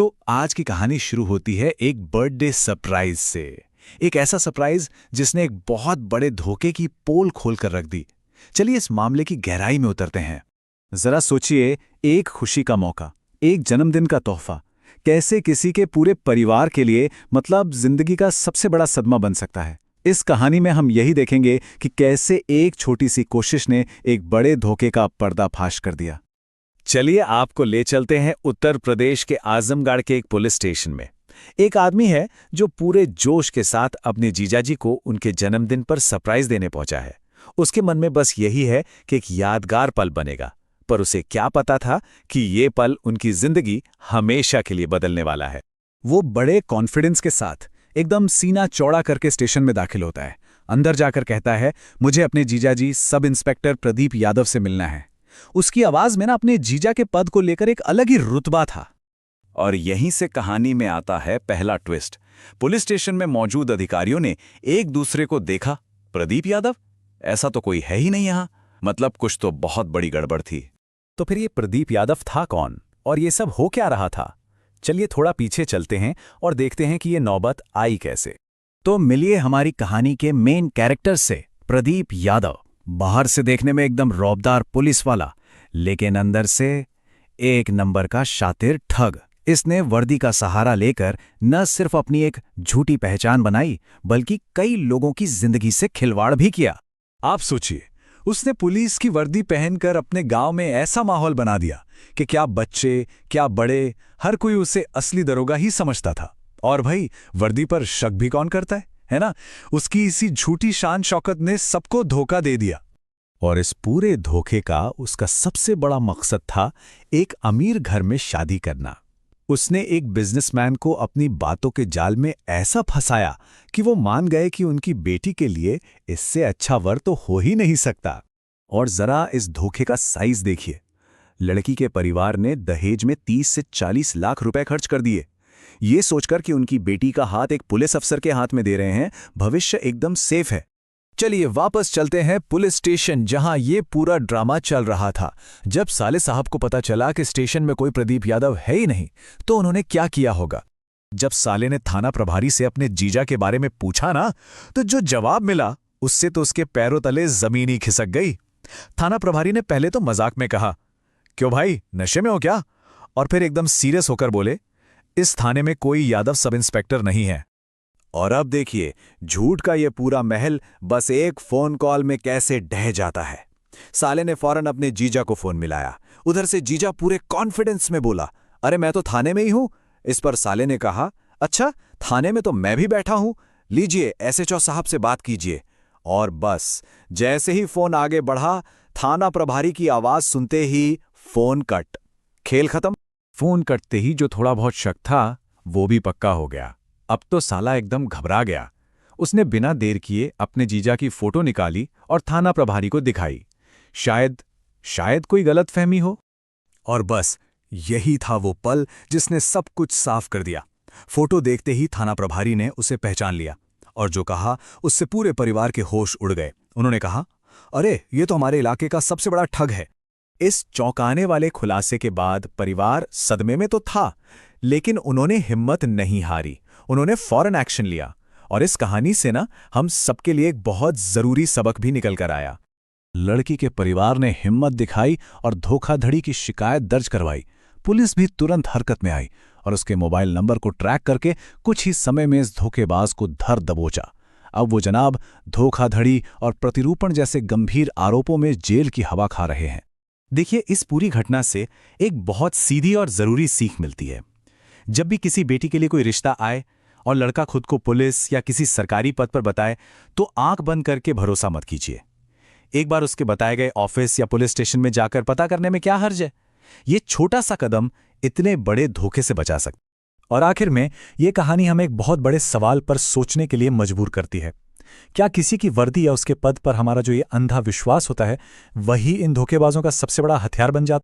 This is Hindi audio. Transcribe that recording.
तो आज की कहानी शुरू होती है एक बर्थडे सरप्राइज से। एक ऐसा सरप्राइज जिसने एक बहुत बड़े धोखे की पोल खोलकर रख दी। चलिए इस मामले की गहराई में उतरते हैं। जरा सोचिए, एक खुशी का मौका, एक जन्मदिन का तोहफा कैसे किसी के पूरे परिवार के लिए मतलब जिंदगी का सबसे बड़ा सदमा बन सकता है। इस कहानी में हम यही देखेंगे कि कैसे एक छोटी सी कोशिश ने एक बड़े धोखे का पर्दाफाश कर दिया। चलिए आपको ले चलते हैं उत्तर प्रदेश के आजमगढ़ के एक पुलिस स्टेशन में। एक आदमी है जो पूरे जोश के साथ अपने जीजाजी को उनके जन्मदिन पर सरप्राइज देने पहुंचा है। उसके मन में बस यही है कि एक यादगार पल बनेगा, पर उसे क्या पता था कि ये पल उनकी जिंदगी हमेशा के लिए बदलने वाला है। वो बड़े कॉन्फिडेंस के साथ एकदम सीना चौड़ा करके स्टेशन में दाखिल होता है। अंदर जाकर कहता है, मुझे अपने जीजाजी सब इंस्पेक्टर प्रदीप यादव से मिलना है। उसकी आवाज में अपने जीजा के पद को लेकर एक अलग ही रुतबा था। और यहीं से कहानी में आता है पहला ट्विस्ट। पुलिस स्टेशन में मौजूद अधिकारियों ने एक दूसरे को देखा। प्रदीप यादव? ऐसा तो कोई है ही नहीं यहां। मतलब कुछ तो बहुत बड़ी गड़बड़ थी। तो फिर ये प्रदीप यादव था कौन और ये सब हो क्या रहा था? चलिए थोड़ा पीछे चलते हैं और देखते हैं कि ये नौबत आई कैसे। तो मिलिए हमारी कहानी के मेन कैरेक्टर से, प्रदीप यादव। बाहर से देखने में एकदम रौबदार पुलिस वाला, लेकिन अंदर से एक नंबर का शातिर ठग। इसने वर्दी का सहारा लेकर न सिर्फ अपनी एक झूठी पहचान बनाई, बल्कि कई लोगों की जिंदगी से खिलवाड़ भी किया। आप सोचिए, उसने पुलिस की वर्दी पहनकर अपने गांव में ऐसा माहौल बना दिया कि क्या बच्चे क्या बड़े, हर कोई उसे असली दरोगा ही समझता था। और भाई, वर्दी पर शक भी कौन करता है ना? उसकी इसी झूठी शान शौकत ने सबको धोखा दे दिया। और इस पूरे धोखे का उसका सबसे बड़ा मकसद था एक अमीर घर में शादी करना। उसने एक बिजनेसमैन को अपनी बातों के जाल में ऐसा फंसाया कि वो मान गए कि उनकी बेटी के लिए इससे अच्छा वर तो हो ही नहीं सकता। और जरा इस धोखे का साइज देखिए। लड़की के परिवार ने दहेज में 30 से 40 लाख रुपए खर्च कर दिए, ये सोचकर कि उनकी बेटी का हाथ एक पुलिस अफसर के हाथ में दे रहे हैं, भविष्य एकदम सेफ है। चलिए वापस चलते हैं पुलिस स्टेशन, जहां ये पूरा ड्रामा चल रहा था। जब साले साहब को पता चला कि स्टेशन में कोई प्रदीप यादव है ही नहीं, तो उन्होंने क्या किया होगा? जब साले ने थाना प्रभारी से अपने जीजा के बारे में पूछा ना, तो जो जवाब मिला उससे तो उसके पैरों तले जमीन ही खिसक गई। थाना प्रभारी ने पहले तो मजाक में कहा, क्यों भाई, नशे में हो क्या? और फिर एकदम सीरियस होकर बोले, इस थाने में कोई यादव सब इंस्पेक्टर नहीं है। और अब देखिए, झूठ का ये पूरा महल बस एक फोन कॉल में कैसे ढह जाता है। साले ने फौरन अपने जीजा को फोन मिलाया। उधर से जीजा पूरे कॉन्फिडेंस में बोला, अरे मैं तो थाने में ही हूं। इस पर साले ने कहा, अच्छा थाने में तो मैं भी बैठा हूं, लीजिए एसएचओ साहब से बात कीजिए। और बस जैसे ही फोन आगे बढ़ा, थाना प्रभारी की आवाज सुनते ही फोन कट, खेल खत्म। फोन कटते ही जो थोड़ा बहुत शक था वो भी पक्का हो गया। अब तो साला एकदम घबरा गया। उसने बिना देर किए अपने जीजा की फोटो निकाली और थाना प्रभारी को दिखाई। शायद कोई गलतफहमी हो। और बस यही था वो पल जिसने सब कुछ साफ कर दिया। फोटो देखते ही थाना प्रभारी ने उसे पहचान लिया और जो कहा उससे पूरे परिवार के होश उड़ गए। उन्होंने कहा, अरे ये तो हमारे इलाके का सबसे बड़ा ठग है। इस चौंकाने वाले खुलासे के बाद परिवार सदमे में तो था, लेकिन उन्होंने हिम्मत नहीं हारी। उन्होंने फौरन एक्शन लिया। और इस कहानी से ना हम सबके लिए एक बहुत जरूरी सबक भी निकल कर आया। लड़की के परिवार ने हिम्मत दिखाई और धोखाधड़ी की शिकायत दर्ज करवाई। पुलिस भी तुरंत हरकत में आई और उसके मोबाइल नंबर को ट्रैक करके कुछ ही समय में इस धोखेबाज को धर दबोचा। अब वो जनाब धोखाधड़ी और प्रतिरूपण जैसे गंभीर आरोपों में जेल की हवा खा रहे हैं। देखिए, इस पूरी घटना से एक बहुत सीधी और जरूरी सीख मिलती है। जब भी किसी बेटी के लिए कोई रिश्ता आए और लड़का खुद को पुलिस या किसी सरकारी पद पर बताए, तो आंख बंद करके भरोसा मत कीजिए। एक बार उसके बताए गए ऑफिस या पुलिस स्टेशन में जाकर पता करने में क्या हर्ज है? ये छोटा सा कदम इतने बड़े धोखे से बचा सकता। और आखिर में ये कहानी हमें एक बहुत बड़े सवाल पर सोचने के लिए मजबूर करती है। क्या किसी की वर्दी या उसके पद पर हमारा जो ये अंधा विश्वास होता है, वही इन धोखेबाजों का सबसे बड़ा हथियार बन जाता है?